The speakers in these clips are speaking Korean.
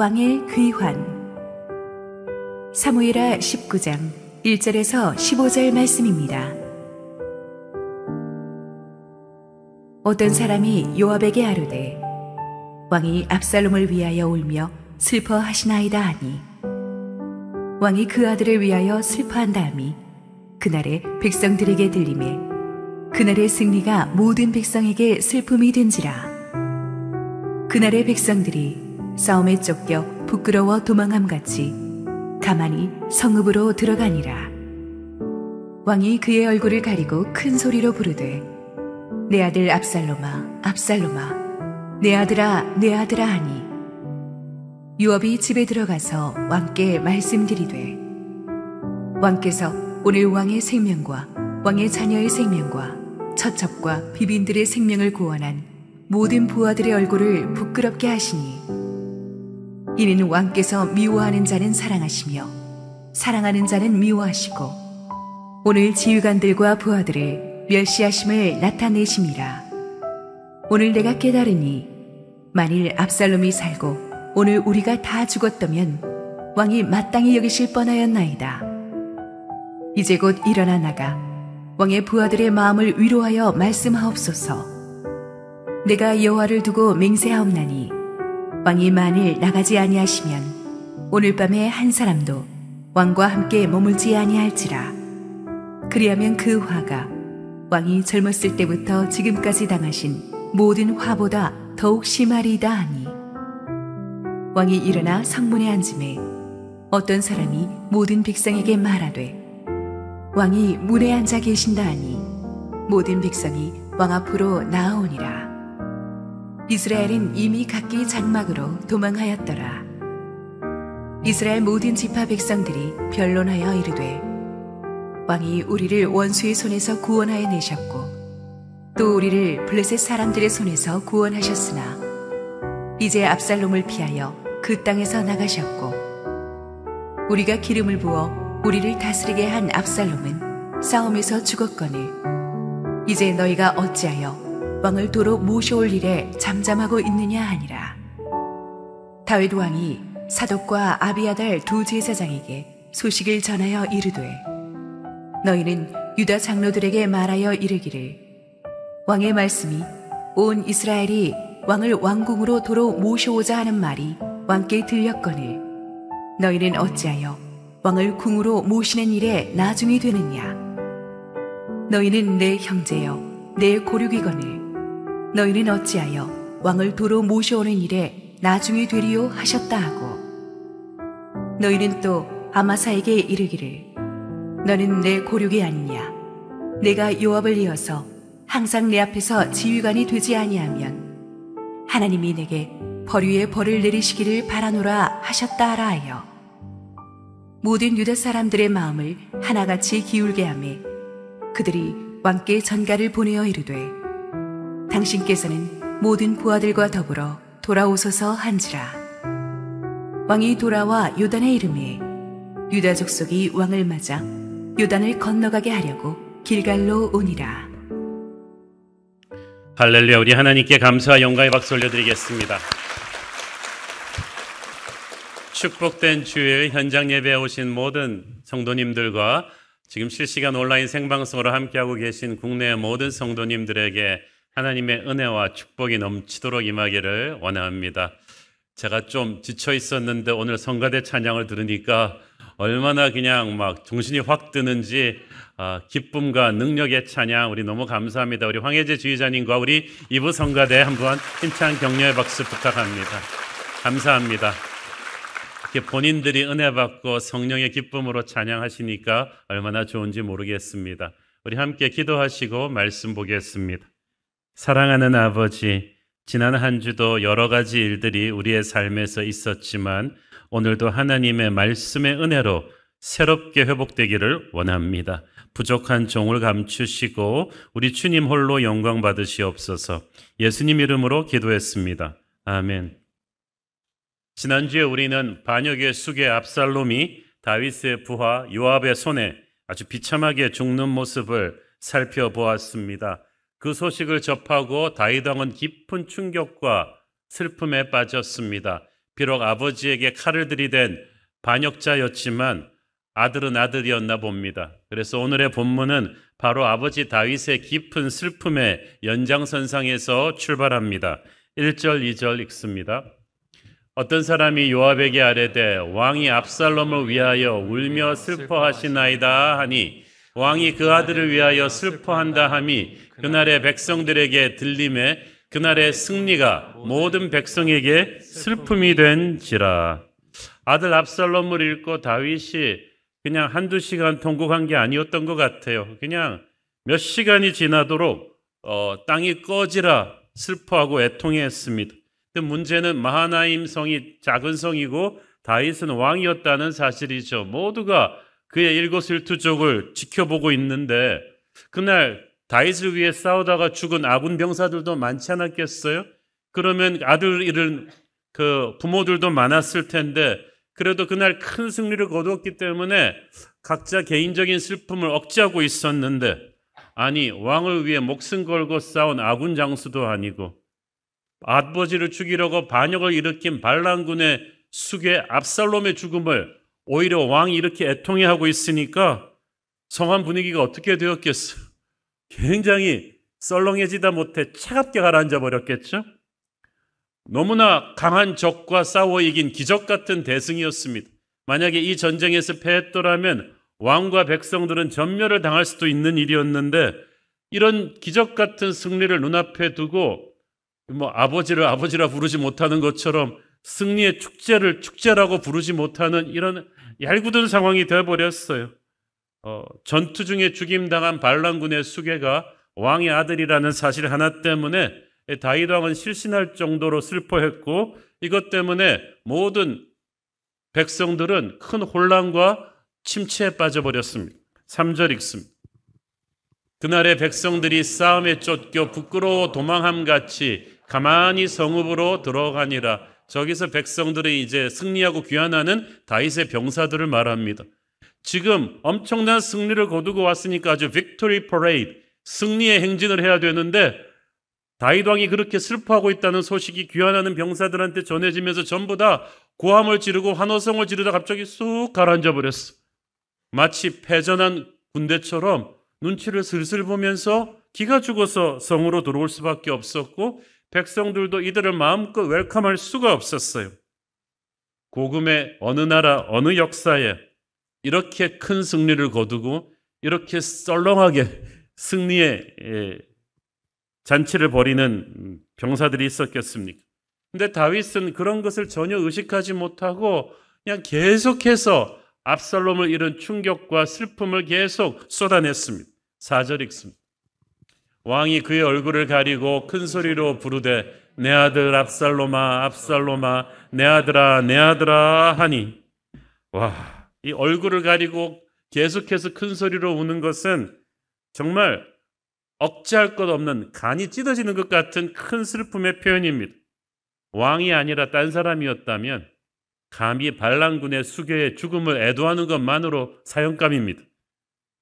왕의 귀환. 사무엘하 19장 1절에서 15절 말씀입니다. 어떤 사람이 요압에게 아뢰되 왕이 압살롬을 위하여 울며 슬퍼하시나이다 하니, 왕이 그 아들을 위하여 슬퍼한다함이 그날의 백성들에게 들리매 그날의 승리가 모든 백성에게 슬픔이 된지라. 그날의 백성들이 싸움에 쫓겨 부끄러워 도망함같이 가만히 성읍으로 들어가니라. 왕이 그의 얼굴을 가리고 큰 소리로 부르되 내 아들 압살롬아, 압살롬아, 내 아들아, 내 아들아 하니, 요압이 집에 들어가서 왕께 말씀드리되 왕께서 오늘 왕의 생명과 왕의 자녀의 생명과 처첩과 비빈들의 생명을 구원한 모든 부하들의 얼굴을 부끄럽게 하시니, 이는 왕께서 미워하는 자는 사랑하시며 사랑하는 자는 미워하시고 오늘 지휘관들과 부하들을 멸시하심을 나타내심이라. 오늘 내가 깨달으니 만일 압살롬이 살고 오늘 우리가 다 죽었다면 왕이 마땅히 여기실 뻔하였나이다. 이제 곧 일어나 나가 왕의 부하들의 마음을 위로하여 말씀하옵소서. 내가 여호와를 두고 맹세하옵나니 왕이 만일 나가지 아니하시면 오늘 밤에 한 사람도 왕과 함께 머물지 아니할지라. 그리하면 그 화가 왕이 젊었을 때부터 지금까지 당하신 모든 화보다 더욱 심하리이다 하니, 왕이 일어나 성문에 앉음에 어떤 사람이 모든 백성에게 말하되 왕이 문에 앉아 계신다 하니 모든 백성이 왕 앞으로 나아오니라. 이스라엘은 이미 각기 장막으로 도망하였더라. 이스라엘 모든 지파 백성들이 변론하여 이르되 왕이 우리를 원수의 손에서 구원하여 내셨고 또 우리를 블레셋 사람들의 손에서 구원하셨으나 이제 압살롬을 피하여 그 땅에서 나가셨고 우리가 기름을 부어 우리를 다스리게 한 압살롬은 싸움에서 죽었거늘 이제 너희가 어찌하여 왕을 도로 모셔올 일에 잠잠하고 있느냐 하니라. 다윗 왕이 사독과 아비아달 두 제사장에게 소식을 전하여 이르되 너희는 유다 장로들에게 말하여 이르기를 왕의 말씀이 온 이스라엘이 왕을 왕궁으로 도로 모셔오자 하는 말이 왕께 들렸거늘 너희는 어찌하여 왕을 궁으로 모시는 일에 나중이 되느냐. 너희는 내 형제여 내 고륙이거늘 너희는 어찌하여 왕을 도로 모셔오는 일에 나중이 되리요 하셨다 하고, 너희는 또 아마사에게 이르기를 너는 내 고륙이 아니냐. 내가 요압을 이어서 항상 내 앞에서 지휘관이 되지 아니하면 하나님이 내게 벌 위에 벌을 내리시기를 바라노라 하셨다 하라 하여 모든 유다 사람들의 마음을 하나같이 기울게 하매 그들이 왕께 전가를 보내어 이르되 당신께서는 모든 부하들과 더불어 돌아오소서 한지라. 왕이 돌아와 요단에 이르매 유다 족속이 왕을 맞아 요단을 건너가게 하려고 길갈로 오니라. 할렐루야. 우리 하나님께 감사와 영광의 박수 올려드리겠습니다. 축복된 주일 현장 예배에 오신 모든 성도님들과 지금 실시간 온라인 생방송으로 함께하고 계신 국내의 모든 성도님들에게 하나님의 은혜와 축복이 넘치도록 임하기를 원합니다. 제가 좀 지쳐 있었는데 오늘 성가대 찬양을 들으니까 얼마나 그냥 막 정신이 확 드는지 기쁨과 능력의 찬양 우리 너무 감사합니다. 우리 황혜재 지휘자님과 우리 이부 성가대 한번 힘찬 격려의 박수 부탁합니다. 감사합니다. 이렇게 본인들이 은혜 받고 성령의 기쁨으로 찬양하시니까 얼마나 좋은지 모르겠습니다. 우리 함께 기도하시고 말씀 보겠습니다. 사랑하는 아버지, 지난 한 주도 여러 가지 일들이 우리의 삶에서 있었지만 오늘도 하나님의 말씀의 은혜로 새롭게 회복되기를 원합니다. 부족한 종을 감추시고 우리 주님 홀로 영광 받으시옵소서. 예수님 이름으로 기도했습니다. 아멘. 지난주에 우리는 반역의 수괴 압살롬이 다윗의 부하 요압의 손에 아주 비참하게 죽는 모습을 살펴보았습니다. 그 소식을 접하고 다윗 왕은 깊은 충격과 슬픔에 빠졌습니다. 비록 아버지에게 칼을 들이댄 반역자였지만 아들은 아들이었나 봅니다. 그래서 오늘의 본문은 바로 아버지 다윗의 깊은 슬픔의 연장선상에서 출발합니다. 1절, 2절 읽습니다. 어떤 사람이 요압에게 아뢰되 왕이 압살롬을 위하여 울며 슬퍼하시나이다 하니 왕이 그 아들을 위하여 슬퍼한다 함이 그날의 백성들에게 들림에 그날의 승리가 모든 백성에게 슬픔이 된지라. 아들 압살롬을 잃고 다윗이 그냥 한두 시간 통곡한 게 아니었던 것 같아요. 그냥 몇 시간이 지나도록 땅이 꺼지라 슬퍼하고 애통해했습니다. 근데 문제는 마하나임 성이 작은 성이고 다윗은 왕이었다는 사실이죠. 모두가 그의 일거수일투족을 지켜보고 있는데 그날 다윗을 위해 싸우다가 죽은 아군 병사들도 많지 않았겠어요? 그러면 아들 잃은 그 부모들도 많았을 텐데 그래도 그날 큰 승리를 거두었기 때문에 각자 개인적인 슬픔을 억제하고 있었는데 아니 왕을 위해 목숨 걸고 싸운 아군 장수도 아니고 아버지를 죽이려고 반역을 일으킨 반란군의 수괴 압살롬의 죽음을 오히려 왕이 이렇게 애통해하고 있으니까 성한 분위기가 어떻게 되었겠어요? 굉장히 썰렁해지다 못해 차갑게 가라앉아 버렸겠죠? 너무나 강한 적과 싸워 이긴 기적 같은 대승이었습니다. 만약에 이 전쟁에서 패했더라면 왕과 백성들은 전멸을 당할 수도 있는 일이었는데 이런 기적 같은 승리를 눈앞에 두고 아버지를 아버지라 부르지 못하는 것처럼 승리의 축제를 축제라고 부르지 못하는 이런 얄궂은 상황이 되어버렸어요. 전투 중에 죽임당한 반란군의 수괴가 왕의 아들이라는 사실 하나 때문에 다윗 왕은 실신할 정도로 슬퍼했고 이것 때문에 모든 백성들은 큰 혼란과 침체에 빠져버렸습니다. 3절 읽습니다. 그날의 백성들이 싸움에 쫓겨 부끄러워 도망함같이 가만히 성읍으로 들어가니라. 저기서 백성들이 이제 승리하고 귀환하는 다윗의 병사들을 말합니다. 지금 엄청난 승리를 거두고 왔으니까 아주 빅토리 퍼레이드, 승리의 행진을 해야 되는데 다윗 왕이 그렇게 슬퍼하고 있다는 소식이 귀환하는 병사들한테 전해지면서 전부 다 고함을 지르고 환호성을 지르다 갑자기 쑥 가라앉아 버렸어. 마치 패전한 군대처럼 눈치를 슬슬 보면서 기가 죽어서 성으로 들어올 수밖에 없었고 백성들도 이들을 마음껏 웰컴할 수가 없었어요. 고금의 어느 나라 어느 역사에 이렇게 큰 승리를 거두고 이렇게 썰렁하게 승리의 잔치를 벌이는 병사들이 있었겠습니까? 근데 다윗은 그런 것을 전혀 의식하지 못하고 그냥 계속해서 압살롬을 잃은 충격과 슬픔을 계속 쏟아냈습니다. 4절 읽습니다. 왕이 그의 얼굴을 가리고 큰 소리로 부르되 내 아들 압살롬아 압살롬아 내 아들아 내 아들아 하니 와, 이 얼굴을 가리고 계속해서 큰 소리로 우는 것은 정말 억제할 것 없는 간이 찢어지는 것 같은 큰 슬픔의 표현입니다. 왕이 아니라 딴 사람이었다면 감히 반란군의 수괴의 죽음을 애도하는 것만으로 사형감입니다.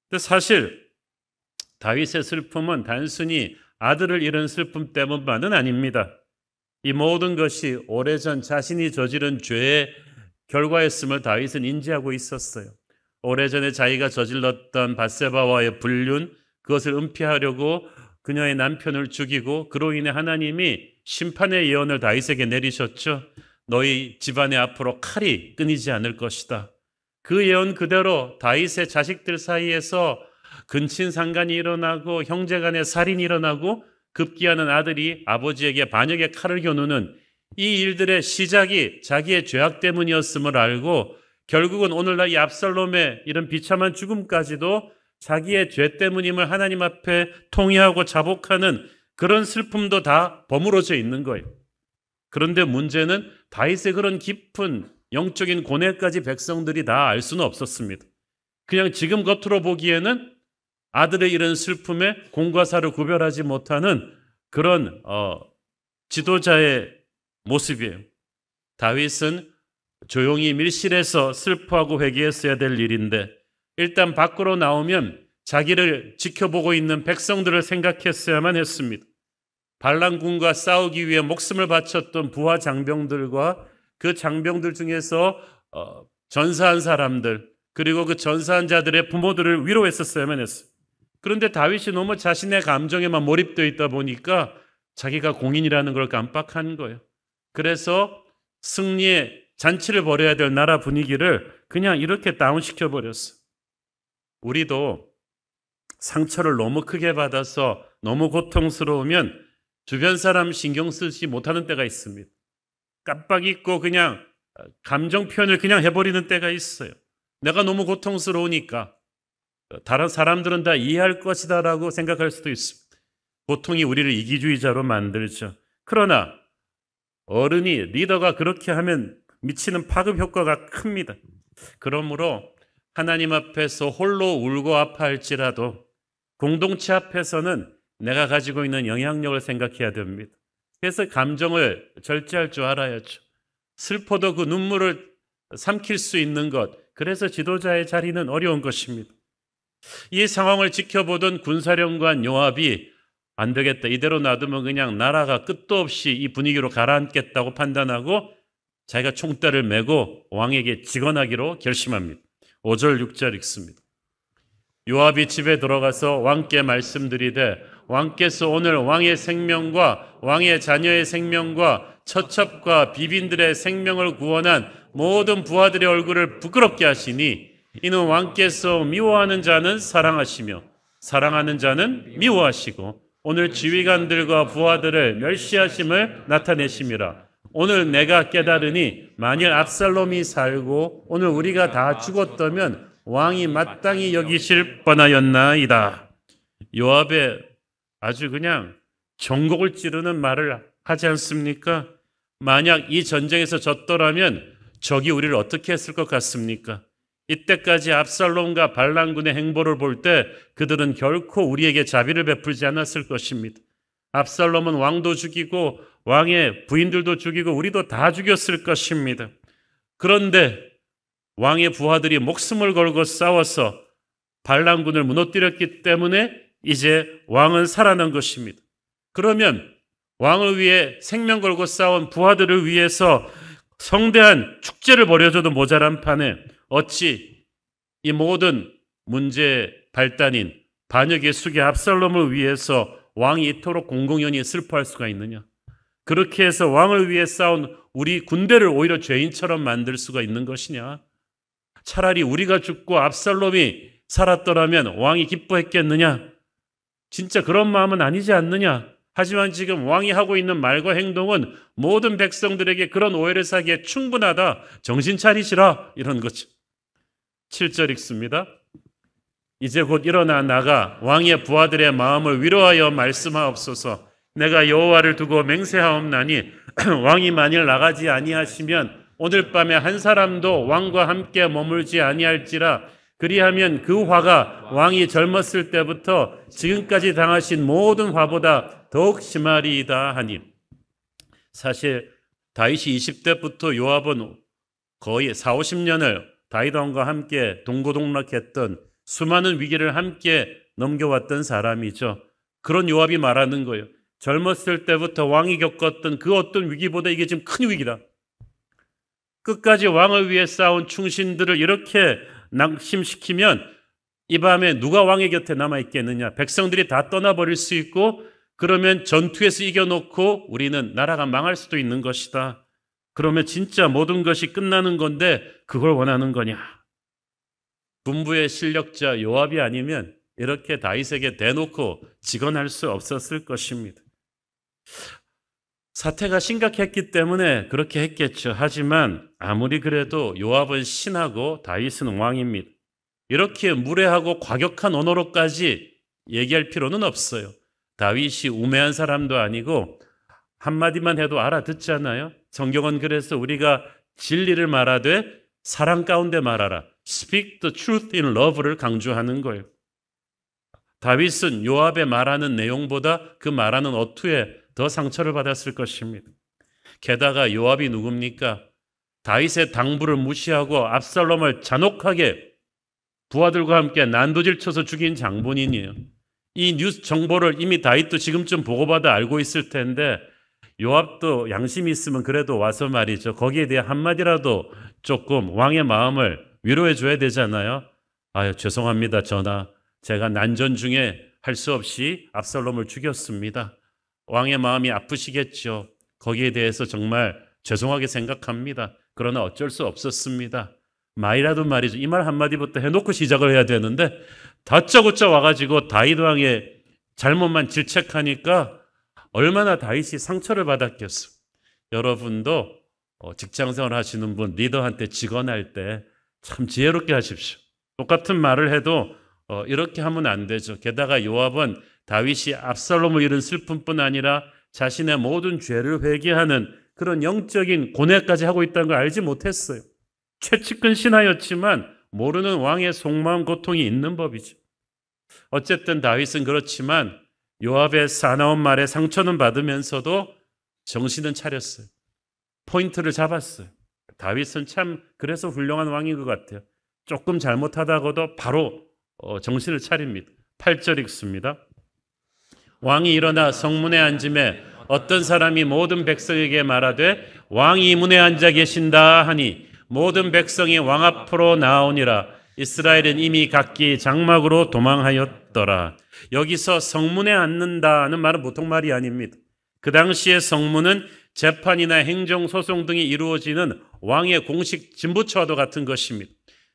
근데 사실 다윗의 슬픔은 단순히 아들을 잃은 슬픔 때문만은 아닙니다. 이 모든 것이 오래전 자신이 저지른 죄의 결과였음을 다윗은 인지하고 있었어요. 오래전에 자기가 저질렀던 밧세바와의 불륜, 그것을 은폐하려고 그녀의 남편을 죽이고 그로 인해 하나님이 심판의 예언을 다윗에게 내리셨죠. 너희 집안의 앞으로 칼이 끊이지 않을 것이다. 그 예언 그대로 다윗의 자식들 사이에서 근친상간이 일어나고 형제간의 살인이 일어나고 급기야는 아들이 아버지에게 반역의 칼을 겨누는 이 일들의 시작이 자기의 죄악 때문이었음을 알고 결국은 오늘날 이 압살롬의 이런 비참한 죽음까지도 자기의 죄 때문임을 하나님 앞에 통회하고 자복하는 그런 슬픔도 다 버무러져 있는 거예요. 그런데 문제는 다윗의 그런 깊은 영적인 고뇌까지 백성들이 다 알 수는 없었습니다. 그냥 지금 겉으로 보기에는 아들의 이런 슬픔에 공과 사를 구별하지 못하는 그런 지도자의 모습이에요. 다윗은 조용히 밀실에서 슬퍼하고 회개했어야 될 일인데 일단 밖으로 나오면 자기를 지켜보고 있는 백성들을 생각했어야만 했습니다. 반란군과 싸우기 위해 목숨을 바쳤던 부하 장병들과 그 장병들 중에서 전사한 사람들, 그리고 그 전사한 자들의 부모들을 위로했었어야만 했어요. 그런데 다윗이 너무 자신의 감정에만 몰입되어 있다 보니까 자기가 공인이라는 걸 깜빡한 거예요. 그래서 승리의 잔치를 벌여야 될 나라 분위기를 그냥 이렇게 다운시켜 버렸어. 우리도 상처를 너무 크게 받아서 너무 고통스러우면 주변 사람 신경 쓰지 못하는 때가 있습니다. 깜빡 잊고 그냥 감정 표현을 그냥 해버리는 때가 있어요. 내가 너무 고통스러우니까 다른 사람들은 다 이해할 것이다라고 생각할 수도 있습니다. 고통이 우리를 이기주의자로 만들죠. 그러나 어른이, 리더가 그렇게 하면 미치는 파급 효과가 큽니다. 그러므로 하나님 앞에서 홀로 울고 아파할지라도 공동체 앞에서는 내가 가지고 있는 영향력을 생각해야 됩니다. 그래서 감정을 절제할 줄 알아야죠. 슬퍼도 그 눈물을 삼킬 수 있는 것, 그래서 지도자의 자리는 어려운 것입니다. 이 상황을 지켜보던 군사령관 요압이 안 되겠다, 이대로 놔두면 그냥 나라가 끝도 없이 이 분위기로 가라앉겠다고 판단하고 자기가 총대를 메고 왕에게 직언하기로 결심합니다. 5절 6절 읽습니다. 요압이 집에 들어가서 왕께 말씀드리되 왕께서 오늘 왕의 생명과 왕의 자녀의 생명과 처첩과 비빈들의 생명을 구원한 모든 부하들의 얼굴을 부끄럽게 하시니 이는 왕께서 미워하는 자는 사랑하시며 사랑하는 자는 미워하시고 오늘 지휘관들과 부하들을 멸시하심을 나타내심이라. 오늘 내가 깨달으니 만일 압살롬이 살고 오늘 우리가 다 죽었다면 왕이 마땅히 여기실 뻔하였나이다. 요압의 아주 그냥 전곡을 찌르는 말을 하지 않습니까? 만약 이 전쟁에서 졌더라면 적이 우리를 어떻게 했을 것 같습니까? 이때까지 압살롬과 반란군의 행보를 볼 때 그들은 결코 우리에게 자비를 베풀지 않았을 것입니다. 압살롬은 왕도 죽이고 왕의 부인들도 죽이고 우리도 다 죽였을 것입니다. 그런데 왕의 부하들이 목숨을 걸고 싸워서 반란군을 무너뜨렸기 때문에 이제 왕은 살아난 것입니다. 그러면 왕을 위해 생명 걸고 싸운 부하들을 위해서 성대한 축제를 벌여줘도 모자란 판에 어찌 이 모든 문제의 발단인 반역의 수괴 압살롬을 위해서 왕이 이토록 공공연히 슬퍼할 수가 있느냐? 그렇게 해서 왕을 위해 싸운 우리 군대를 오히려 죄인처럼 만들 수가 있는 것이냐? 차라리 우리가 죽고 압살롬이 살았더라면 왕이 기뻐했겠느냐? 진짜 그런 마음은 아니지 않느냐? 하지만 지금 왕이 하고 있는 말과 행동은 모든 백성들에게 그런 오해를 사기에 충분하다. 정신 차리시라. 이런 거죠. 7절 읽습니다. 이제 곧 일어나 나가 왕의 부하들의 마음을 위로하여 말씀하옵소서. 내가 여호와를 두고 맹세하옵나니 왕이 만일 나가지 아니하시면 오늘 밤에 한 사람도 왕과 함께 머물지 아니할지라. 그리하면 그 화가 왕이 젊었을 때부터 지금까지 당하신 모든 화보다 더욱 심하리이다 하니. 사실 다윗이 20대부터 요압은 거의 40-50년을 다윗 왕과 함께 동고동락했던 수많은 위기를 함께 넘겨왔던 사람이죠. 그런 요압이 말하는 거예요. 젊었을 때부터 왕이 겪었던 그 어떤 위기보다 이게 지금 큰 위기다. 끝까지 왕을 위해 싸운 충신들을 이렇게 낙심시키면 이 밤에 누가 왕의 곁에 남아있겠느냐. 백성들이 다 떠나버릴 수 있고 그러면 전투에서 이겨놓고 우리는 나라가 망할 수도 있는 것이다. 그러면 진짜 모든 것이 끝나는 건데 그걸 원하는 거냐. 군부의 실력자 요압이 아니면 이렇게 다윗에게 대놓고 직언할 수 없었을 것입니다. 사태가 심각했기 때문에 그렇게 했겠죠. 하지만 아무리 그래도 요압은 신하고 다윗은 왕입니다. 이렇게 무례하고 과격한 언어로까지 얘기할 필요는 없어요. 다윗이 우매한 사람도 아니고 한마디만 해도 알아듣잖아요. 성경은 그래서 우리가 진리를 말하되 사랑 가운데 말하라. Speak the truth in love를 강조하는 거예요. 다윗은 요압의 말하는 내용보다 그 말하는 어투에 더 상처를 받았을 것입니다. 게다가 요압이 누굽니까? 다윗의 당부를 무시하고 압살롬을 잔혹하게 부하들과 함께 난도질 쳐서 죽인 장본인이에요. 이 뉴스 정보를 이미 다윗도 지금쯤 보고받아 알고 있을 텐데 요압도 양심이 있으면 그래도 와서 말이죠. 거기에 대해 한마디라도 조금 왕의 마음을 위로해 줘야 되잖아요. 아유, 죄송합니다, 전하. 제가 난전 중에 할 수 없이 압살롬을 죽였습니다. 왕의 마음이 아프시겠죠. 거기에 대해서 정말 죄송하게 생각합니다. 그러나 어쩔 수 없었습니다. 말이라도 말이죠. 이 말 한마디부터 해놓고 시작을 해야 되는데 다짜고짜 와가지고 다윗 왕의 잘못만 질책하니까 얼마나 다윗이 상처를 받았겠어. 여러분도 직장생활 하시는 분, 리더한테 직언할 때 참 지혜롭게 하십시오. 똑같은 말을 해도 이렇게 하면 안 되죠. 게다가 요압은 다윗이 압살롬을 잃은 슬픔뿐 아니라 자신의 모든 죄를 회개하는 그런 영적인 고뇌까지 하고 있다는 걸 알지 못했어요. 최측근 신하였지만 모르는 왕의 속마음 고통이 있는 법이죠. 어쨌든 다윗은 그렇지만 요압의 사나운 말에 상처는 받으면서도 정신은 차렸어요. 포인트를 잡았어요. 다윗은 참 그래서 훌륭한 왕인 것 같아요. 조금 잘못하다가도 바로 정신을 차립니다. 8절 읽습니다. 왕이 일어나 성문에 앉음에 어떤 사람이 모든 백성에게 말하되 왕이 문에 앉아 계신다 하니 모든 백성이 왕 앞으로 나오니라. 이스라엘은 이미 각기 장막으로 도망하였더라. 여기서 성문에 앉는다는 말은 보통 말이 아닙니다. 그 당시에 성문은 재판이나 행정소송 등이 이루어지는 왕의 공식 진부처와도 같은 것입니다.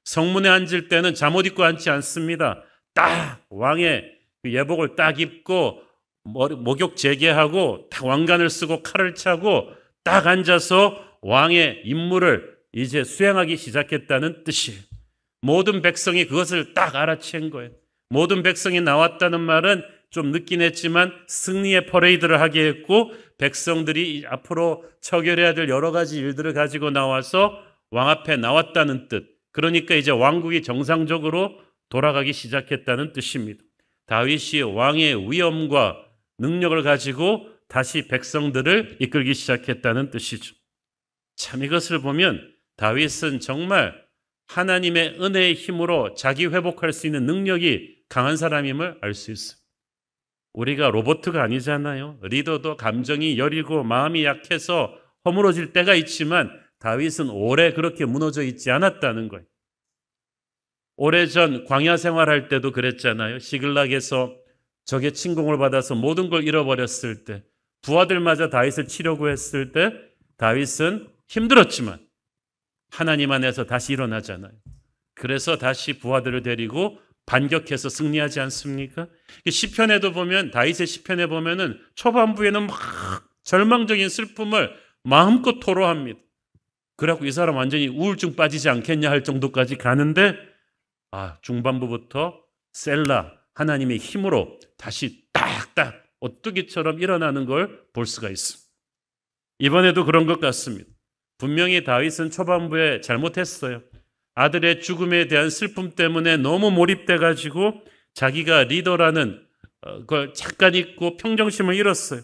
성문에 앉을 때는 잠옷 입고 앉지 않습니다. 딱 왕의 예복을 딱 입고 목욕 재개하고 딱 왕관을 쓰고 칼을 차고 딱 앉아서 왕의 임무를 이제 수행하기 시작했다는 뜻이에요. 모든 백성이 그것을 딱 알아챈 거예요. 모든 백성이 나왔다는 말은 좀 늦긴 했지만 승리의 퍼레이드를 하게 했고 백성들이 앞으로 처결해야 될 여러 가지 일들을 가지고 나와서 왕 앞에 나왔다는 뜻. 그러니까 이제 왕국이 정상적으로 돌아가기 시작했다는 뜻입니다. 다윗이 왕의 위엄과 능력을 가지고 다시 백성들을 이끌기 시작했다는 뜻이죠. 참 이것을 보면 다윗은 정말 하나님의 은혜의 힘으로 자기 회복할 수 있는 능력이 강한 사람임을 알 수 있어요. 우리가 로봇가 아니잖아요. 리더도 감정이 여리고 마음이 약해서 허물어질 때가 있지만 다윗은 오래 그렇게 무너져 있지 않았다는 거예요. 오래전 광야 생활할 때도 그랬잖아요. 시글락에서 적의 침공을 받아서 모든 걸 잃어버렸을 때 부하들마저 다윗을 치려고 했을 때 다윗은 힘들었지만 하나님 안에서 다시 일어나잖아요. 그래서 다시 부하들을 데리고 반격해서 승리하지 않습니까? 시편에도 보면 다윗의 시편에 보면은 초반부에는 막 절망적인 슬픔을 마음껏 토로합니다. 그래갖고 이 사람 완전히 우울증 빠지지 않겠냐 할 정도까지 가는데 중반부부터 셀라 하나님의 힘으로 다시 딱딱 오뚜기처럼 일어나는 걸 볼 수가 있습니다. 이번에도 그런 것 같습니다. 분명히 다윗은 초반부에 잘못했어요. 아들의 죽음에 대한 슬픔 때문에 너무 몰입돼가지고 자기가 리더라는 걸 잠깐 잊고 평정심을 잃었어요.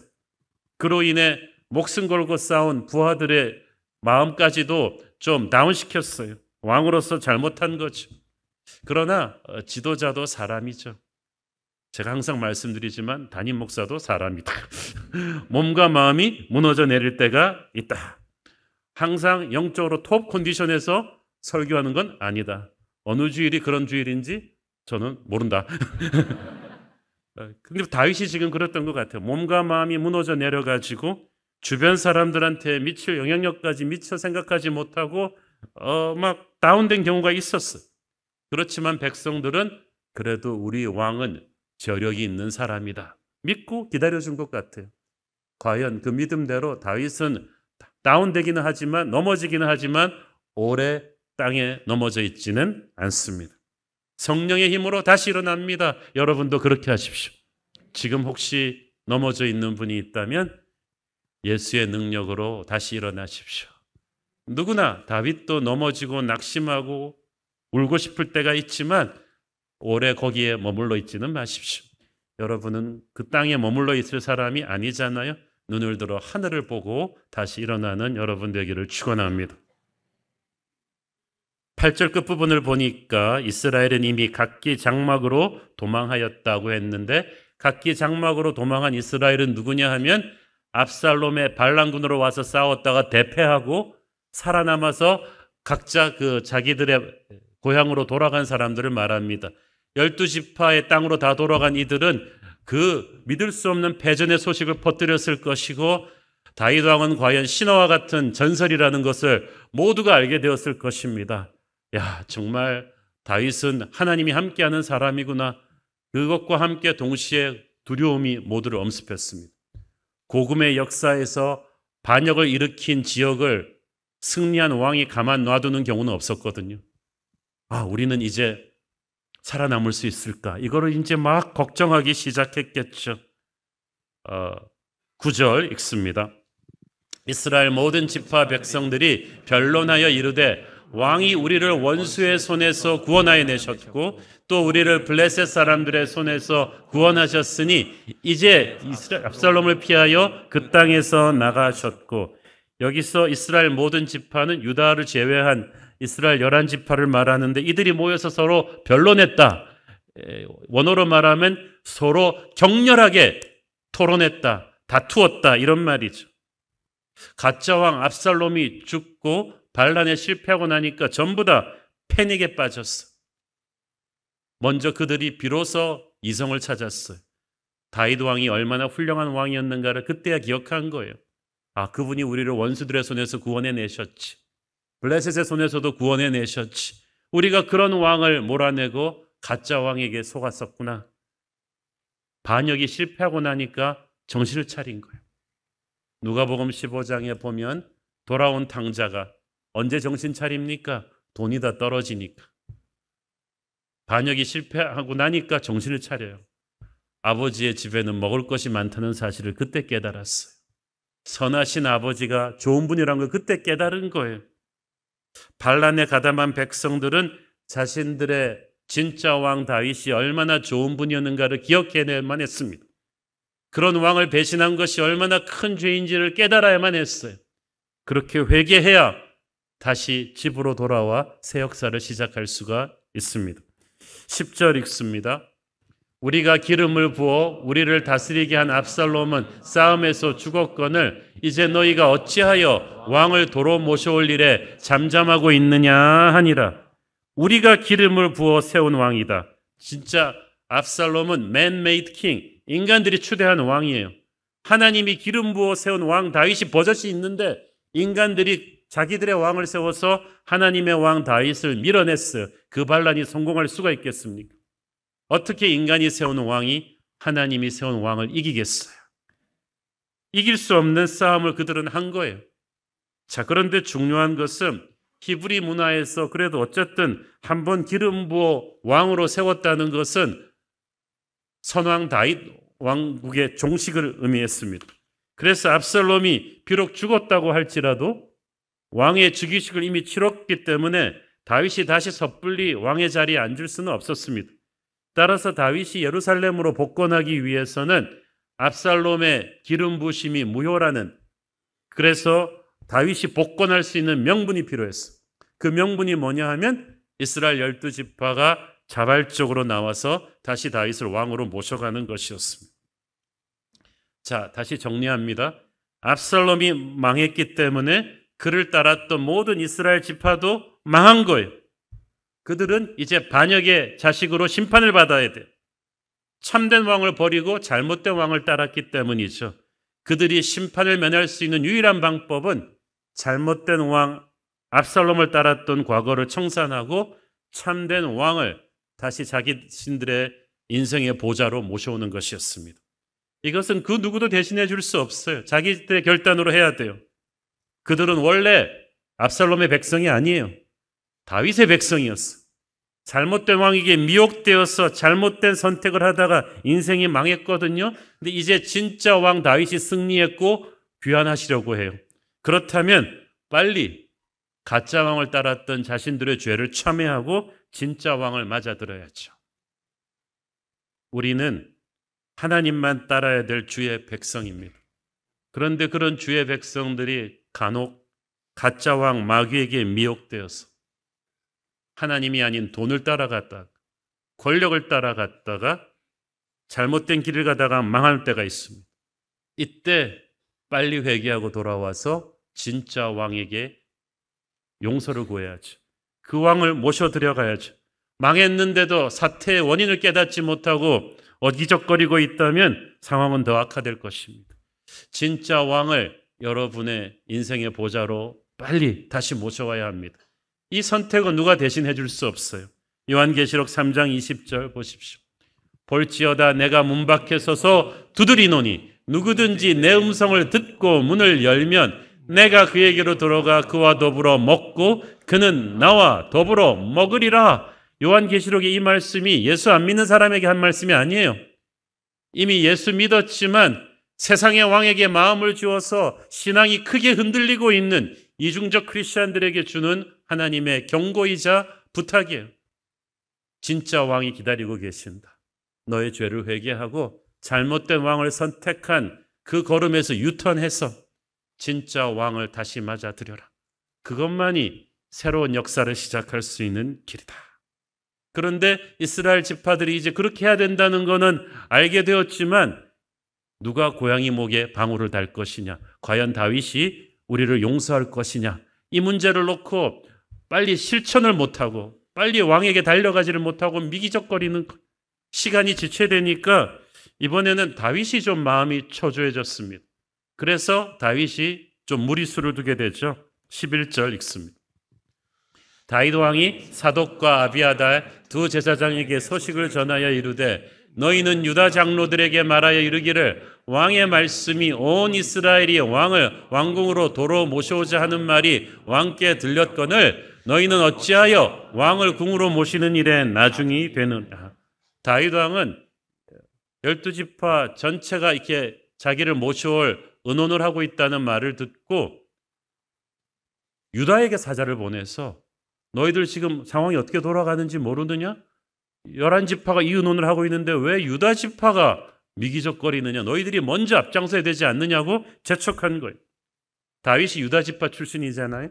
그로 인해 목숨 걸고 싸운 부하들의 마음까지도 좀 다운시켰어요. 왕으로서 잘못한 거죠. 그러나 지도자도 사람이죠. 제가 항상 말씀드리지만 담임 목사도 사람이다. 몸과 마음이 무너져 내릴 때가 있다. 항상 영적으로 톱 컨디션에서 설교하는 건 아니다. 어느 주일이 그런 주일인지 저는 모른다. 근데 다윗이 지금 그랬던 것 같아요. 몸과 마음이 무너져 내려가지고 주변 사람들한테 미칠 영향력까지 미처 생각하지 못하고 막 다운된 경우가 있었어요. 그렇지만 백성들은 그래도 우리 왕은 저력이 있는 사람이다. 믿고 기다려준 것 같아요. 과연 그 믿음대로 다윗은 다운되기는 하지만 넘어지기는 하지만 오래 땅에 넘어져 있지는 않습니다. 성령의 힘으로 다시 일어납니다. 여러분도 그렇게 하십시오. 지금 혹시 넘어져 있는 분이 있다면 예수의 능력으로 다시 일어나십시오. 누구나 다윗도 넘어지고 낙심하고 울고 싶을 때가 있지만 오래 거기에 머물러 있지는 마십시오. 여러분은 그 땅에 머물러 있을 사람이 아니잖아요. 눈을 들어 하늘을 보고 다시 일어나는 여러분 되기를 축원합니다. 8절 끝부분을 보니까 이스라엘은 이미 각기 장막으로 도망하였다고 했는데 각기 장막으로 도망한 이스라엘은 누구냐 하면 압살롬의 반란군으로 와서 싸웠다가 대패하고 살아남아서 각자 그 자기들의 고향으로 돌아간 사람들을 말합니다. 12지파의 땅으로 다 돌아간 이들은 그 믿을 수 없는 패전의 소식을 퍼뜨렸을 것이고 다윗 왕은 과연 신화와 같은 전설이라는 것을 모두가 알게 되었을 것입니다. 야, 정말 다윗은 하나님이 함께하는 사람이구나. 그것과 함께 동시에 두려움이 모두를 엄습했습니다. 복음의 역사에서 반역을 일으킨 지역을 승리한 왕이 가만 놔두는 경우는 없었거든요. 우리는 이제 살아남을 수 있을까? 이거를 이제 막 걱정하기 시작했겠죠. 9절 읽습니다. 이스라엘 모든 지파 백성들이 변론하여 이르되 왕이 우리를 원수의 손에서 구원하여 내셨고 또 우리를 블레셋 사람들의 손에서 구원하셨으니 이제 압살롬을 피하여 그 땅에서 나가셨고, 여기서 이스라엘 모든 지파는 유다를 제외한 이스라엘 11지파를 말하는데 이들이 모여서 서로 변론했다. 원어로 말하면 서로 격렬하게 토론했다, 다투었다, 이런 말이죠. 가짜왕 압살롬이 죽고 반란에 실패하고 나니까 전부 다 패닉에 빠졌어. 먼저 그들이 비로소 이성을 찾았어요. 다윗 왕이 얼마나 훌륭한 왕이었는가를 그때야 기억한 거예요. 그분이 우리를 원수들의 손에서 구원해 내셨지. 블레셋의 손에서도 구원해 내셨지. 우리가 그런 왕을 몰아내고 가짜 왕에게 속았었구나. 반역이 실패하고 나니까 정신을 차린 거예요. 누가복음 15장에 보면 돌아온 탕자가 언제 정신 차립니까? 돈이 다 떨어지니까. 반역이 실패하고 나니까 정신을 차려요. 아버지의 집에는 먹을 것이 많다는 사실을 그때 깨달았어요. 선하신 아버지가 좋은 분이라는 걸 그때 깨달은 거예요. 반란에 가담한 백성들은 자신들의 진짜 왕 다윗이 얼마나 좋은 분이었는가를 기억해내야만 했습니다. 그런 왕을 배신한 것이 얼마나 큰 죄인지를 깨달아야만 했어요. 그렇게 회개해야 다시 집으로 돌아와 새 역사를 시작할 수가 있습니다. 10절 읽습니다. 우리가 기름을 부어 우리를 다스리게 한 압살롬은 싸움에서 죽었거늘 이제 너희가 어찌하여 왕을 도로 모셔올 일에 잠잠하고 있느냐 하니라. 우리가 기름을 부어 세운 왕이다. 진짜 압살롬은 man-made king, 인간들이 추대한 왕이에요. 하나님이 기름 부어 세운 왕 다윗이 버젓이 있는데 인간들이 자기들의 왕을 세워서 하나님의 왕 다윗을 밀어냈어요. 그 반란이 성공할 수가 있겠습니까? 어떻게 인간이 세운 왕이 하나님이 세운 왕을 이기겠어요? 이길 수 없는 싸움을 그들은 한 거예요. 자, 그런데 중요한 것은 히브리 문화에서 그래도 어쨌든 한번 기름 부어 왕으로 세웠다는 것은 선왕 다윗 왕국의 종식을 의미했습니다. 그래서 압살롬이 비록 죽었다고 할지라도 왕의 즉위식을 이미 치렀기 때문에 다윗이 다시 섣불리 왕의 자리에 앉을 수는 없었습니다. 따라서 다윗이 예루살렘으로 복권하기 위해서는 압살롬의 기름 부심이 무효라는, 그래서 다윗이 복권할 수 있는 명분이 필요했어요. 그 명분이 뭐냐 하면 이스라엘 12지파가 자발적으로 나와서 다시 다윗을 왕으로 모셔가는 것이었습니다. 자, 다시 정리합니다. 압살롬이 망했기 때문에 그를 따랐던 모든 이스라엘 지파도 망한 거예요. 그들은 이제 반역의 자식으로 심판을 받아야 돼요. 참된 왕을 버리고 잘못된 왕을 따랐기 때문이죠. 그들이 심판을 면할 수 있는 유일한 방법은 잘못된 왕 압살롬을 따랐던 과거를 청산하고 참된 왕을 다시 자기신들의 인생의 보좌로 모셔오는 것이었습니다. 이것은 그 누구도 대신해 줄 수 없어요. 자기들의 결단으로 해야 돼요. 그들은 원래 압살롬의 백성이 아니에요. 다윗의 백성이었어. 잘못된 왕에게 미혹되어서 잘못된 선택을 하다가 인생이 망했거든요. 근데 이제 진짜 왕 다윗이 승리했고 귀환하시려고 해요. 그렇다면 빨리 가짜 왕을 따랐던 자신들의 죄를 참회하고 진짜 왕을 맞아들어야죠. 우리는 하나님만 따라야 될 주의 백성입니다. 그런데 그런 주의 백성들이 간혹 가짜 왕 마귀에게 미혹되어서 하나님이 아닌 돈을 따라갔다가 권력을 따라갔다가 잘못된 길을 가다가 망할 때가 있습니다. 이때 빨리 회개하고 돌아와서 진짜 왕에게 용서를 구해야죠. 그 왕을 모셔드려 가야죠. 망했는데도 사태의 원인을 깨닫지 못하고 어기적거리고 있다면 상황은 더 악화될 것입니다. 진짜 왕을 여러분의 인생의 보좌로 빨리 다시 모셔와야 합니다. 이 선택은 누가 대신해 줄 수 없어요. 요한계시록 3장 20절 보십시오. 볼지어다 내가 문 밖에 서서 두드리노니 누구든지 내 음성을 듣고 문을 열면 내가 그에게로 들어가 그와 더불어 먹고 그는 나와 더불어 먹으리라. 요한계시록의 이 말씀이 예수 안 믿는 사람에게 한 말씀이 아니에요. 이미 예수 믿었지만 세상의 왕에게 마음을 주어서 신앙이 크게 흔들리고 있는 이중적 크리스찬들에게 주는 하나님의 경고이자 부탁이에요. 진짜 왕이 기다리고 계신다. 너의 죄를 회개하고 잘못된 왕을 선택한 그 걸음에서 유턴해서 진짜 왕을 다시 맞아들여라. 그것만이 새로운 역사를 시작할 수 있는 길이다. 그런데 이스라엘 지파들이 이제 그렇게 해야 된다는 것은 알게 되었지만 누가 고양이 목에 방울을 달 것이냐, 과연 다윗이 우리를 용서할 것이냐, 이 문제를 놓고 빨리 실천을 못하고 빨리 왕에게 달려가지를 못하고 미기적거리는 시간이 지체되니까 이번에는 다윗이 좀 마음이 초조해졌습니다. 그래서 다윗이 좀 무리수를 두게 되죠. 11절 읽습니다. 다윗 왕이 사독과 아비아달 두 제사장에게 소식을 전하여 이르되 너희는 유다 장로들에게 말하여 이르기를 왕의 말씀이 온 이스라엘이 왕을 왕궁으로 도로 모셔오자 하는 말이 왕께 들렸거늘 너희는 어찌하여 왕을 궁으로 모시는 일에 나중이 되느냐. 다윗 왕은 12지파 전체가 이렇게 자기를 모셔올 의논을 하고 있다는 말을 듣고 유다에게 사자를 보내서 너희들 지금 상황이 어떻게 돌아가는지 모르느냐? 11지파가 이 의논을 하고 있는데 왜 유다 지파가 미기적거리느냐? 너희들이 먼저 앞장서야 되지 않느냐고 재촉한 거예요. 다윗이 유다 지파 출신이잖아요.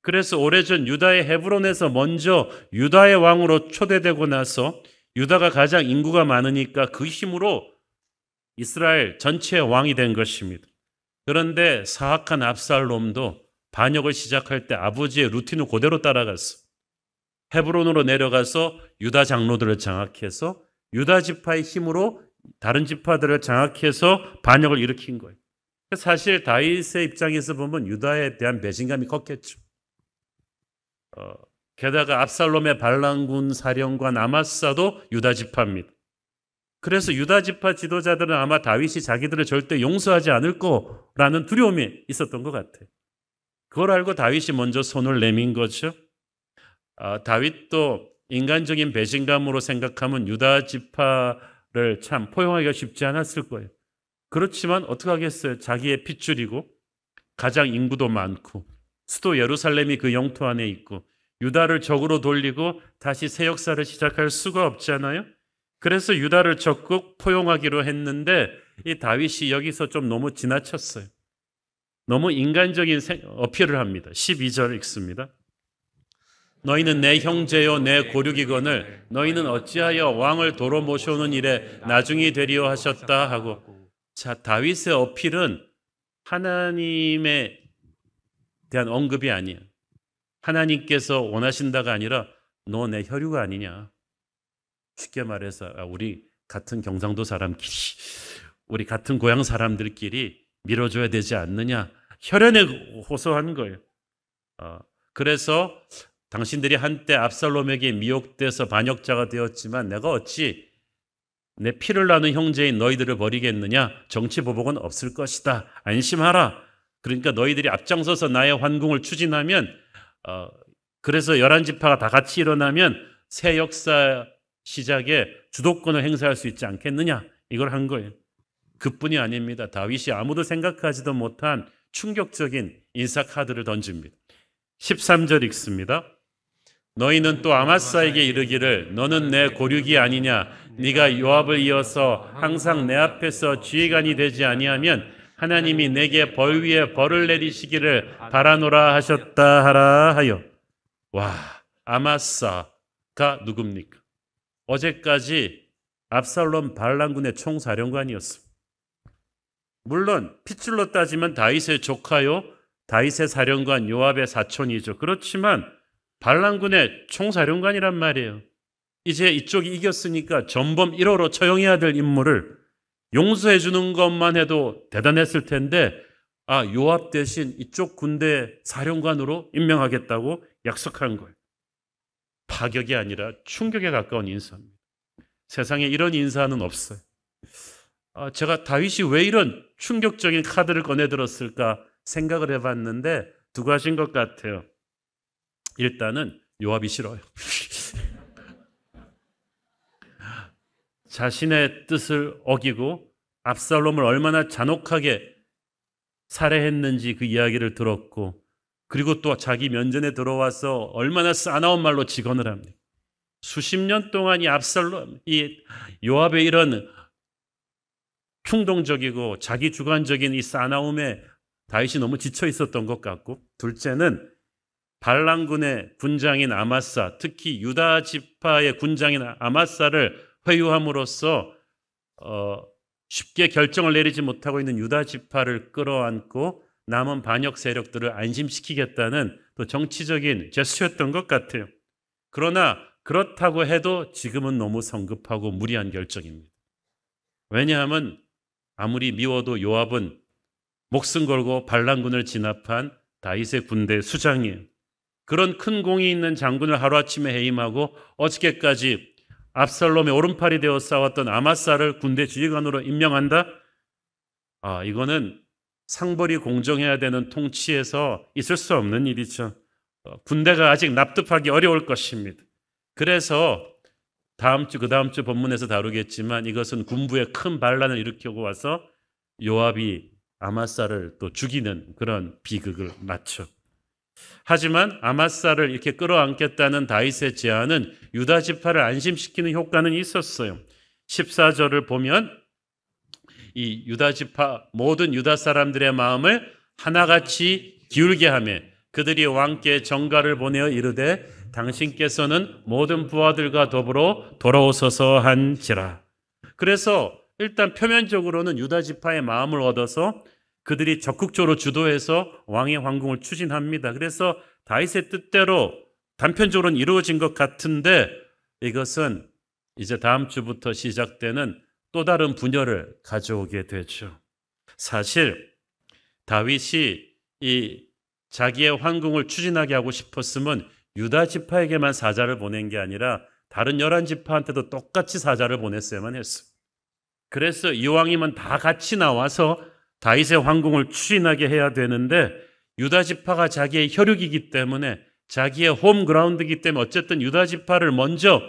그래서 오래전 유다의 헤브론에서 먼저 유다의 왕으로 초대되고 나서 유다가 가장 인구가 많으니까 그 힘으로 이스라엘 전체의 왕이 된 것입니다. 그런데 사악한 압살롬도 반역을 시작할 때 아버지의 루틴을 그대로 따라갔어. 헤브론으로 내려가서 유다 장로들을 장악해서 유다 지파의 힘으로 다른 지파들을 장악해서 반역을 일으킨 거예요. 사실 다윗의 입장에서 보면 유다에 대한 배신감이 컸겠죠. 게다가 압살롬의 반란군 사령관 아마사도 유다 지파입니다. 그래서 유다 지파 지도자들은 아마 다윗이 자기들을 절대 용서하지 않을 거라는 두려움이 있었던 것 같아요. 그걸 알고 다윗이 먼저 손을 내민 거죠. 다윗도 인간적인 배신감으로 생각하면 유다 지파를 참 포용하기가 쉽지 않았을 거예요. 그렇지만 어떻게 하겠어요? 자기의 핏줄이고 가장 인구도 많고 수도 예루살렘이 그 영토 안에 있고 유다를 적으로 돌리고 다시 새 역사를 시작할 수가 없잖아요. 그래서 유다를 적극 포용하기로 했는데 이 다윗이 여기서 좀 너무 지나쳤어요. 너무 인간적인 어필을 합니다. 12절 읽습니다. 너희는 내 형제요 내 고륙이거늘 너희는 어찌하여 왕을 도로 모셔오는 일에 나중이 되리오 하셨다 하고. 자, 다윗의 어필은 하나님에 대한 언급이 아니에요. 하나님께서 원하신다가 아니라 너 내 혈유가 아니냐. 쉽게 말해서 우리 같은 경상도 사람끼리 우리 같은 고향 사람들끼리 밀어줘야 되지 않느냐. 혈연에 호소한 거예요. 그래서 당신들이 한때 압살롬에게 미혹돼서 반역자가 되었지만 내가 어찌 내 피를 나눈 형제인 너희들을 버리겠느냐. 정치보복은 없을 것이다. 안심하라. 그러니까 너희들이 앞장서서 나의 환궁을 추진하면 그래서 11지파가 다 같이 일어나면 새 역사 시작에 주도권을 행사할 수 있지 않겠느냐. 이걸 한 거예요. 그뿐이 아닙니다. 다윗이 아무도 생각하지도 못한 충격적인 인사 카드를 던집니다. 13절 읽습니다. 너희는 또 아마사에게 이르기를 너는 내 고륙이 아니냐. 네가 요압을 이어서 항상 내 앞에서 지휘관이 되지 아니하면 하나님이 내게 벌 위에 벌을 내리시기를 바라노라 하셨다 하라 하여. 와, 아마사가 누굽니까? 어제까지 압살롬 반란군의 총사령관이었습니다. 물론 핏줄로 따지면 다윗의 조카요, 다윗의 사령관 요압의 사촌이죠. 그렇지만 반란군의 총사령관이란 말이에요. 이제 이쪽이 이겼으니까 전범 1호로 처형해야 될 인물을 용서해 주는 것만 해도 대단했을 텐데, 요압 대신 이쪽 군대 사령관으로 임명하겠다고 약속한 거예요. 파격이 아니라 충격에 가까운 인사입니다. 세상에 이런 인사는 없어요. 제가 다윗이 왜 이런 충격적인 카드를 꺼내들었을까 생각을 해봤는데 두 가지인 것 같아요. 일단은 요압이 싫어요. 자신의 뜻을 어기고 압살롬을 얼마나 잔혹하게 살해했는지 그 이야기를 들었고, 그리고 또 자기 면전에 들어와서 얼마나 싸나운 말로 직언을 합니다. 수십 년 동안 이 요압의 이런 충동적이고 자기 주관적인 이 싸나움에 다윗이 너무 지쳐 있었던 것 같고, 둘째는 반란군의 군장인 아마사, 특히 유다 지파의 군장인 아마사를 회유함으로써 쉽게 결정을 내리지 못하고 있는 유다 지파를 끌어안고 남은 반역 세력들을 안심시키겠다는 또 정치적인 제스처였던 것 같아요. 그러나 그렇다고 해도 지금은 너무 성급하고 무리한 결정입니다. 왜냐하면 아무리 미워도 요압은 목숨 걸고 반란군을 진압한 다윗의 군대 수장이에요. 그런 큰 공이 있는 장군을 하루아침에 해임하고 어저께까지 압살롬의 오른팔이 되어 싸웠던 아마사를 군대 지휘관으로 임명한다? 이거는 상벌이 공정해야 되는 통치에서 있을 수 없는 일이죠. 군대가 아직 납득하기 어려울 것입니다. 그래서 그 다음 주 본문에서 다루겠지만 이것은 군부에 큰 반란을 일으키고 와서 요압이 아마사를 또 죽이는 그런 비극을 맞죠. 하지만 아마사를 이렇게 끌어안겠다는 다윗의 제안은 유다 지파를 안심시키는 효과는 있었어요. 14절을 보면 이 유다 지파 모든 유다 사람들의 마음을 하나같이 기울게 하며 그들이 왕께 전가를 보내어 이르되 당신께서는 모든 부하들과 더불어 돌아오소서 한지라. 그래서 일단 표면적으로는 유다 지파의 마음을 얻어서 그들이 적극적으로 주도해서 왕의 황궁을 추진합니다. 그래서 다윗의 뜻대로 단편적으로는 이루어진 것 같은데 이것은 이제 다음 주부터 시작되는 또 다른 분열을 가져오게 되죠. 사실 다윗이 이 자기의 황궁을 추진하게 하고 싶었으면 유다 지파에게만 사자를 보낸 게 아니라 다른 11지파한테도 똑같이 사자를 보냈어야만 했어요. 그래서 이왕이면 다 같이 나와서 다윗의 황궁을 추진하게 해야 되는데 유다 지파가 자기의 혈육이기 때문에 자기의 홈그라운드이기 때문에 어쨌든 유다 지파를 먼저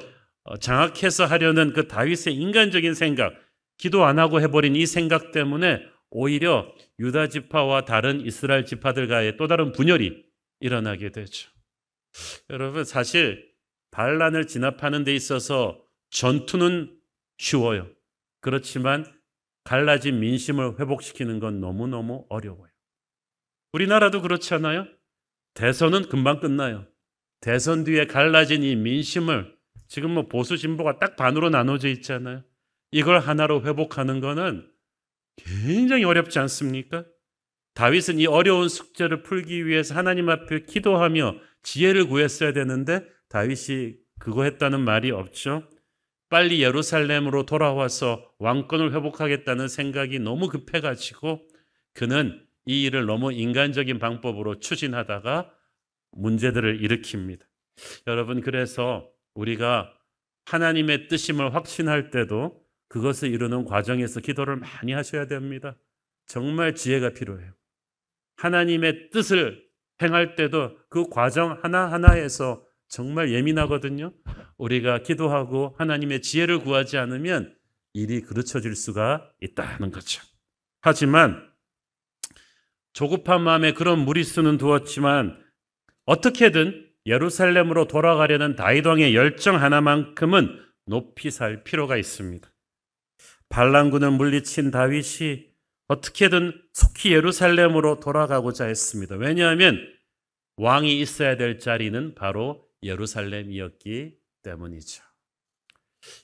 장악해서 하려는 그 다윗의 인간적인 생각, 기도 안 하고 해버린 이 생각 때문에 오히려 유다 지파와 다른 이스라엘 지파들과의 또 다른 분열이 일어나게 되죠. 여러분, 사실 반란을 진압하는 데 있어서 전투는 쉬워요. 그렇지만 갈라진 민심을 회복시키는 건 너무너무 어려워요. 우리나라도 그렇잖아요. 대선은 금방 끝나요. 대선 뒤에 갈라진 이 민심을 지금 보수 진보가 딱 반으로 나눠져 있잖아요. 이걸 하나로 회복하는 거는 굉장히 어렵지 않습니까? 다윗은 이 어려운 숙제를 풀기 위해서 하나님 앞에 기도하며 지혜를 구했어야 되는데 다윗이 그거 했다는 말이 없죠. 빨리 예루살렘으로 돌아와서 왕권을 회복하겠다는 생각이 너무 급해가지고 그는 이 일을 너무 인간적인 방법으로 추진하다가 문제들을 일으킵니다. 여러분, 그래서 우리가 하나님의 뜻임을 확신할 때도 그것을 이루는 과정에서 기도를 많이 하셔야 됩니다. 정말 지혜가 필요해요. 하나님의 뜻을 행할 때도 그 과정 하나하나에서 정말 예민하거든요. 우리가 기도하고 하나님의 지혜를 구하지 않으면 일이 그르쳐질 수가 있다는 거죠. 하지만 조급한 마음에 그런 무리수는 두었지만 어떻게든 예루살렘으로 돌아가려는 다윗 왕의 열정 하나만큼은 높이 살 필요가 있습니다. 반란군을 물리친 다윗이 어떻게든 속히 예루살렘으로 돌아가고자 했습니다. 왜냐하면 왕이 있어야 될 자리는 바로 예루살렘이었기 때문이죠.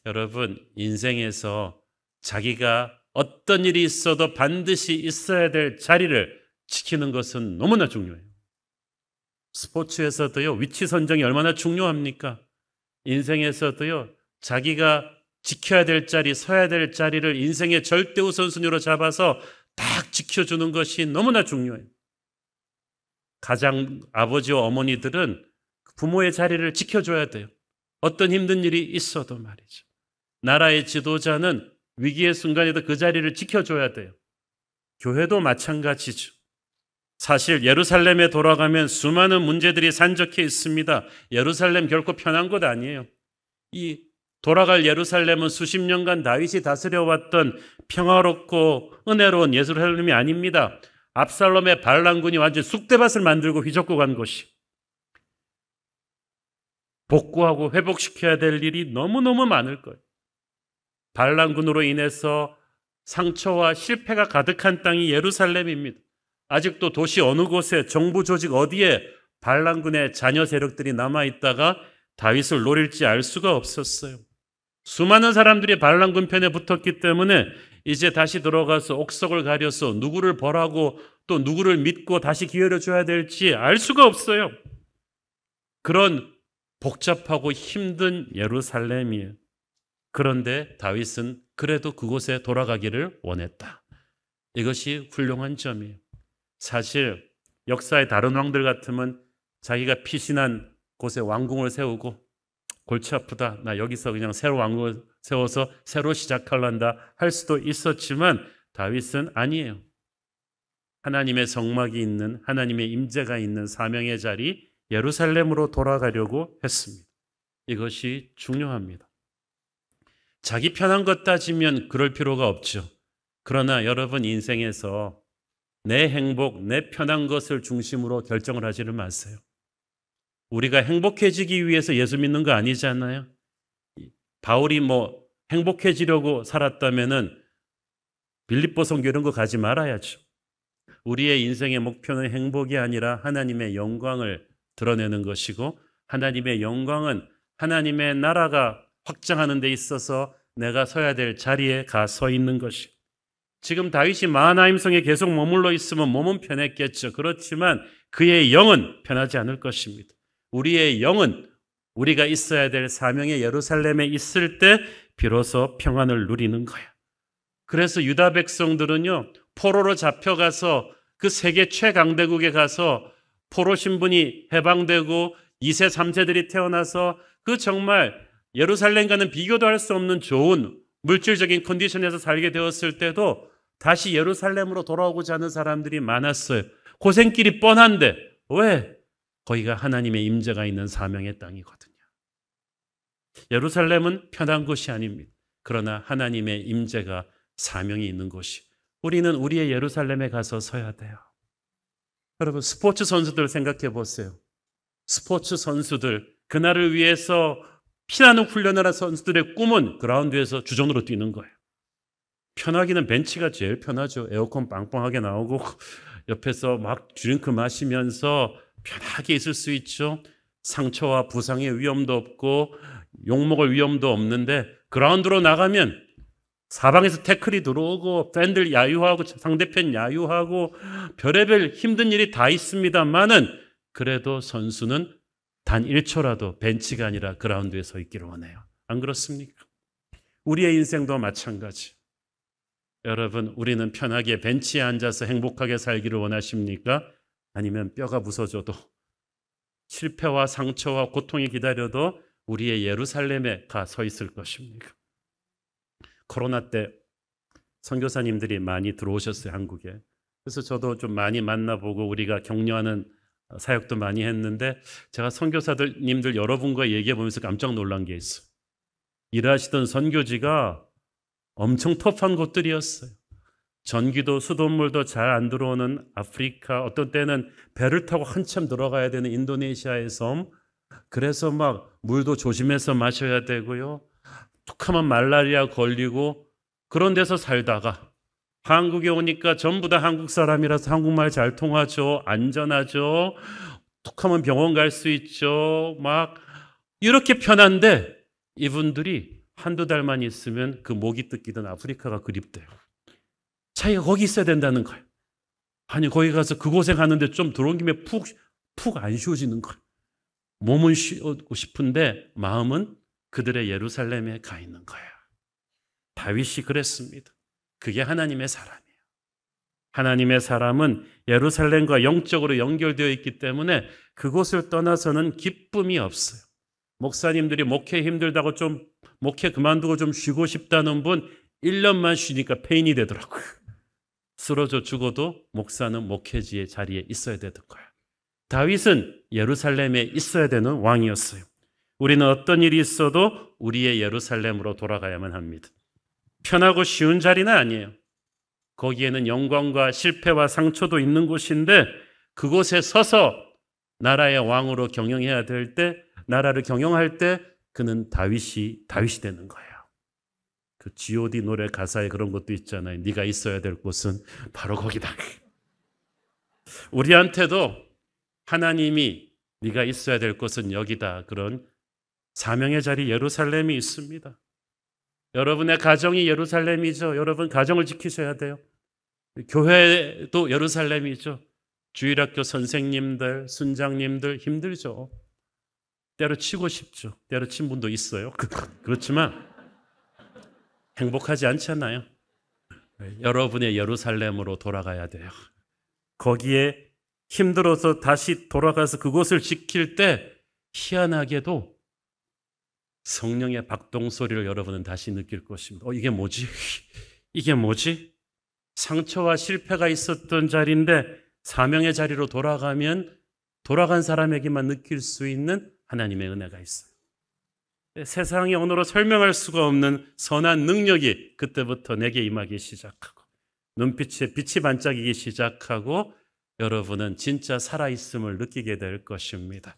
여러분, 인생에서 자기가 어떤 일이 있어도 반드시 있어야 될 자리를 지키는 것은 너무나 중요해요. 스포츠에서도요, 위치 선정이 얼마나 중요합니까? 인생에서도요, 자기가 지켜야 될 자리, 서야 될 자리를 인생의 절대 우선순위로 잡아서 딱 지켜주는 것이 너무나 중요해요. 가장 아버지와 어머니들은 부모의 자리를 지켜줘야 돼요. 어떤 힘든 일이 있어도 말이죠. 나라의 지도자는 위기의 순간에도 그 자리를 지켜줘야 돼요. 교회도 마찬가지죠. 사실 예루살렘에 돌아가면 수많은 문제들이 산적해 있습니다. 예루살렘 결코 편한 곳 아니에요. 이 돌아갈 예루살렘은 수십 년간 다윗이 다스려왔던 평화롭고 은혜로운 예루살렘이 아닙니다. 압살롬의 반란군이 완전히 쑥대밭을 만들고 휘젓고 간 곳이. 복구하고 회복시켜야 될 일이 너무너무 많을 거예요. 반란군으로 인해서 상처와 실패가 가득한 땅이 예루살렘입니다. 아직도 도시 어느 곳에 정부 조직 어디에 반란군의 자녀 세력들이 남아있다가 다윗을 노릴지 알 수가 없었어요. 수많은 사람들이 반란군 편에 붙었기 때문에 이제 다시 들어가서 옥석을 가려서 누구를 벌하고 또 누구를 믿고 다시 기회를 줘야 될지 알 수가 없어요. 그런 복잡하고 힘든 예루살렘이에요. 그런데 다윗은 그래도 그곳에 돌아가기를 원했다. 이것이 훌륭한 점이에요. 사실 역사의 다른 왕들 같으면 자기가 피신한 곳에 왕궁을 세우고 골치 아프다, 나 여기서 그냥 새로 왕궁을 세워서 새로 시작할란다 할 수도 있었지만 다윗은 아니에요. 하나님의 성막이 있는, 하나님의 임재가 있는 사명의 자리 예루살렘으로 돌아가려고 했습니다. 이것이 중요합니다. 자기 편한 것 따지면 그럴 필요가 없죠. 그러나 여러분 인생에서 내 행복, 내 편한 것을 중심으로 결정을 하지를 마세요. 우리가 행복해지기 위해서 예수 믿는 거 아니잖아요. 바울이 행복해지려고 살았다면은 빌립보 선교 이런 거 가지 말아야죠. 우리의 인생의 목표는 행복이 아니라 하나님의 영광을 드러내는 것이고, 하나님의 영광은 하나님의 나라가 확장하는 데 있어서 내가 서야 될 자리에 가 서 있는 것이. 지금 다윗이 마하나임성에 계속 머물러 있으면 몸은 편했겠죠. 그렇지만 그의 영은 편하지 않을 것입니다. 우리의 영은 우리가 있어야 될 사명의 예루살렘에 있을 때 비로소 평안을 누리는 거야. 그래서 유다 백성들은요, 포로로 잡혀가서 그 세계 최강대국에 가서 포로 신분이 해방되고 2세, 3세들이 태어나서 그 정말 예루살렘과는 비교도 할 수 없는 좋은 물질적인 컨디션에서 살게 되었을 때도 다시 예루살렘으로 돌아오고자 하는 사람들이 많았어요. 고생길이 뻔한데 왜? 거기가 하나님의 임재가 있는 사명의 땅이거든요. 예루살렘은 편한 곳이 아닙니다. 그러나 하나님의 임재가 사명이 있는 곳이. 우리는 우리의 예루살렘에 가서 서야 돼요. 여러분, 스포츠 선수들 생각해 보세요. 스포츠 선수들, 그날을 위해서 피나는 훈련을 한 선수들의 꿈은 그라운드에서 주전으로 뛰는 거예요. 편하기는 벤치가 제일 편하죠. 에어컨 빵빵하게 나오고 옆에서 막 드링크 마시면서 편하게 있을 수 있죠. 상처와 부상의 위험도 없고 욕먹을 위험도 없는데, 그라운드로 나가면 사방에서 태클이 들어오고 팬들 야유하고 상대편 야유하고 별의별 힘든 일이 다 있습니다만은, 그래도 선수는 단 1초라도 벤치가 아니라 그라운드에 서 있기를 원해요. 안 그렇습니까? 우리의 인생도 마찬가지. 여러분, 우리는 편하게 벤치에 앉아서 행복하게 살기를 원하십니까? 아니면 뼈가 부서져도 실패와 상처와 고통이 기다려도 우리의 예루살렘에 가 서 있을 것입니까? 코로나 때 선교사님들이 많이 들어오셨어요, 한국에. 그래서 저도 좀 많이 만나보고 우리가 격려하는 사역도 많이 했는데, 제가 선교사님들 여러분과 얘기해 보면서 깜짝 놀란 게 있어요. 일하시던 선교지가 엄청 터프한 곳들이었어요. 전기도 수돗물도 잘 안 들어오는 아프리카, 어떤 때는 배를 타고 한참 들어가야 되는 인도네시아의 섬, 그래서 막 물도 조심해서 마셔야 되고요. 툭하면 말라리아 걸리고 그런 데서 살다가 한국에 오니까 전부 다 한국 사람이라서 한국말 잘 통하죠. 안전하죠. 툭하면 병원 갈 수 있죠. 막 이렇게 편한데 이분들이 한두 달만 있으면 그 목이 뜯기던 아프리카가 그립대요. 자기가 거기 있어야 된다는 거예요. 아니 거기 가서 그 고생 하는데 좀 들어온 김에 푹 안 쉬어지는 거예요. 몸은 쉬고 싶은데 마음은 그들의 예루살렘에 가 있는 거예요. 다윗이 그랬습니다. 그게 하나님의 사람이에요. 하나님의 사람은 예루살렘과 영적으로 연결되어 있기 때문에 그곳을 떠나서는 기쁨이 없어요. 목사님들이 목회 힘들다고 좀 목회 그만두고 좀 쉬고 싶다는 분 1년만 쉬니까 페인이 되더라고요. 쓰러져 죽어도 목사는 목회지의 자리에 있어야 되는 거예요. 다윗은 예루살렘에 있어야 되는 왕이었어요. 우리는 어떤 일이 있어도 우리의 예루살렘으로 돌아가야만 합니다. 편하고 쉬운 자리는 아니에요. 거기에는 영광과 실패와 상처도 있는 곳인데 그곳에 서서 나라의 왕으로 경영해야 될 때, 나라를 경영할 때 그는 다윗이 되는 거예요. 그 G.O.D 노래 가사에 그런 것도 있잖아요. 네가 있어야 될 곳은 바로 거기다. 우리한테도 하나님이 네가 있어야 될 곳은 여기다. 그런 사명의 자리 예루살렘이 있습니다. 여러분의 가정이 예루살렘이죠. 여러분 가정을 지키셔야 돼요. 교회도 예루살렘이죠. 주일학교 선생님들, 순장님들 힘들죠. 때려치고 싶죠. 때려친 분도 있어요. 그렇지만 행복하지 않잖아요. 여러분의 예루살렘으로 돌아가야 돼요. 거기에 힘들어서 다시 돌아가서 그곳을 지킬 때 희한하게도 성령의 박동소리를 여러분은 다시 느낄 것입니다. 이게 뭐지? 이게 뭐지? 상처와 실패가 있었던 자리인데 사명의 자리로 돌아가면 돌아간 사람에게만 느낄 수 있는 하나님의 은혜가 있어요. 세상에 언어로 설명할 수가 없는 선한 능력이 그때부터 내게 임하기 시작하고 눈빛에 빛이 반짝이기 시작하고 여러분은 진짜 살아있음을 느끼게 될 것입니다.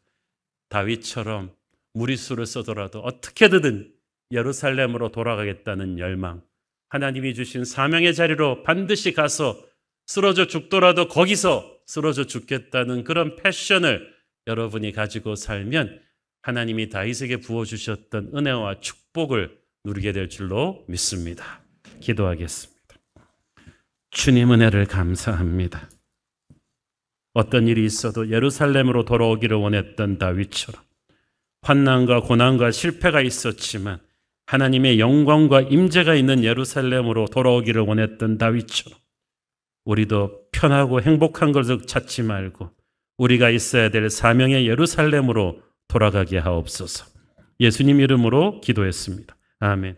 다윗처럼 무리수를 써더라도 어떻게든 예루살렘으로 돌아가겠다는 열망, 하나님이 주신 사명의 자리로 반드시 가서 쓰러져 죽더라도 거기서 쓰러져 죽겠다는 그런 패션을 여러분이 가지고 살면 하나님이 다윗에게 부어주셨던 은혜와 축복을 누리게 될 줄로 믿습니다. 기도하겠습니다. 주님 은혜를 감사합니다. 어떤 일이 있어도 예루살렘으로 돌아오기를 원했던 다윗처럼 환난과 고난과 실패가 있었지만 하나님의 영광과 임재가 있는 예루살렘으로 돌아오기를 원했던 다윗처럼 우리도 편하고 행복한 것을 찾지 말고 우리가 있어야 될 사명의 예루살렘으로 돌아가게 하옵소서. 예수님 이름으로 기도했습니다. 아멘.